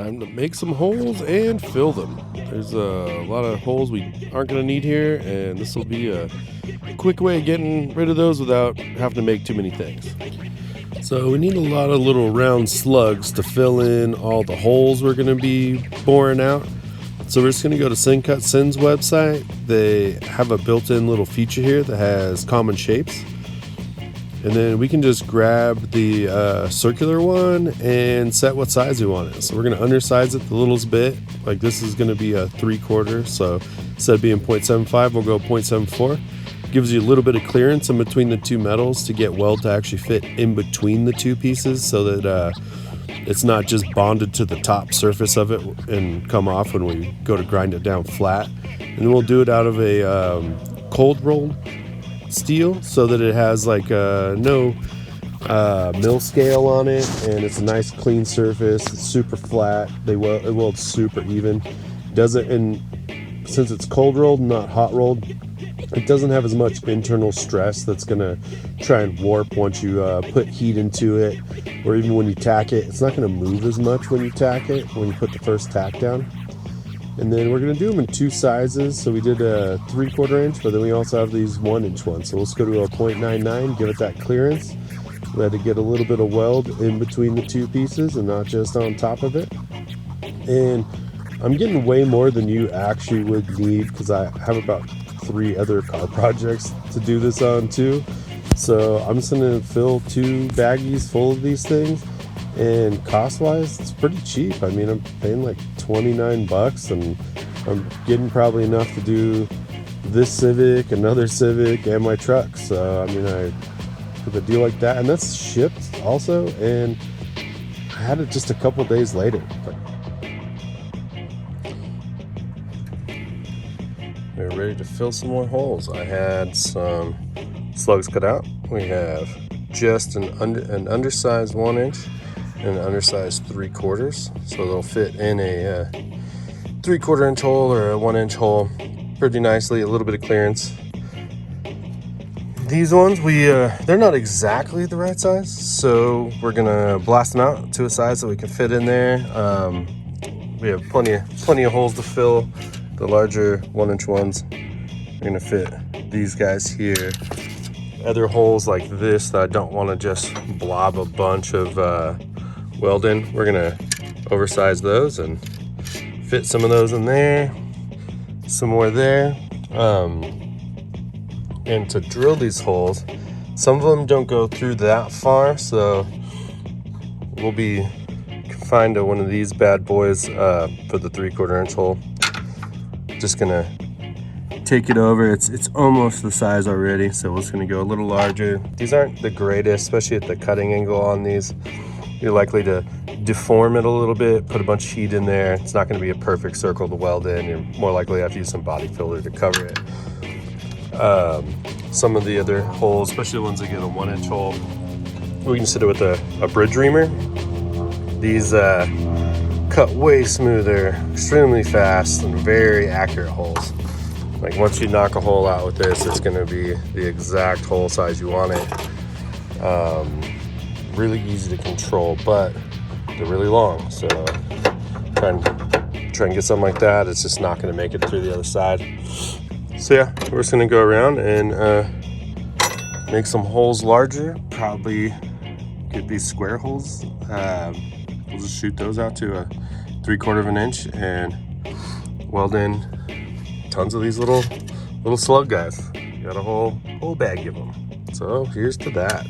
Time to make some holes and fill them. There's a lot of holes we aren't going to need here, and this will be a quick way of getting rid of those without having to make too many things. So we need a lot of little round slugs to fill in all the holes we're going to be boring out. So we're just going to go to SynCutSyn's website. They have a built-in little feature here that has common shapes. And then we can just grab the circular one and set what size we want it. So we're going to undersize it the littlest bit. Like this is going to be a 3/4. So instead of being 0.75, we'll go 0.74. Gives you a little bit of clearance in between the two metals to get weld to actually fit in between the two pieces so that it's not just bonded to the top surface of it and come off when we go to grind it down flat. And then we'll do it out of a cold rolled steel so that it has like no mill scale on it, and it's a nice clean surface. It's super flat. It welds super even. Does it in, since it's cold rolled, not hot rolled, it doesn't have as much internal stress that's gonna try and warp once you put heat into it, or even when you tack it. It's not gonna move as much when you tack it, when you put the first tack down. And then we're gonna do them in two sizes. So we did a 3/4 inch, but then we also have these 1-inch ones. So let's go to a 0.99, give it that clearance. Let it get a little bit of weld in between the two pieces and not just on top of it. And I'm getting way more than you actually would need because I have about 3 other car projects to do this on too. So I'm just gonna fill 2 baggies full of these things. And cost-wise, it's pretty cheap. I mean, I'm paying like $29, and I'm getting probably enough to do this Civic, another Civic, and my truck. So, I mean, with a deal like that, and that's shipped also, and I had it just a couple days later. We're ready to fill some more holes. I had some slugs cut out. We have just an undersized 1-inch. And an undersized 3/4, so they'll fit in a 3/4 inch hole or a 1-inch hole pretty nicely. A little bit of clearance. These ones, they're not exactly the right size, so we're gonna blast them out to a size that we can fit in there. We have plenty of holes to fill. The larger 1-inch ones are gonna fit these guys here. Other holes like this that I don't want to just blob a bunch of weld in, we're gonna oversize those and fit some of those in there, some more there. And to drill these holes, some of them don't go through that far, so we'll be confined to one of these bad boys for the 3/4 inch hole. Just gonna take it over. It's almost the size already, so we're just gonna go a little larger. These aren't the greatest, especially at the cutting angle on these. You're likely to deform it a little bit, put a bunch of heat in there. It's not going to be a perfect circle to weld in. You're more likely to have to use some body filler to cover it. Some of the other holes, especially the ones that get a 1-inch hole, we can sit it with a bridge reamer. These cut way smoother, extremely fast, and very accurate holes. Like once you knock a hole out with this, it's going to be the exact hole size you want it. Really easy to control, but they're really long, so try and get something like that. It's just not going to make it through the other side. So yeah, we're just going to go around and make some holes larger. Probably get these square holes. We'll just shoot those out to a 3/4 inch and weld in tons of these little slug guys. Got a whole bag of them. So here's to that.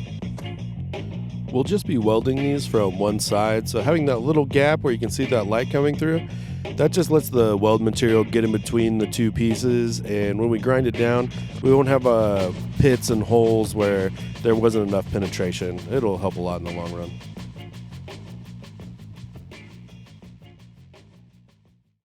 We'll just be welding these from one side, so having that little gap where you can see that light coming through, that just lets the weld material get in between the two pieces, and when we grind it down, we won't have pits and holes where there wasn't enough penetration. It'll help a lot in the long run.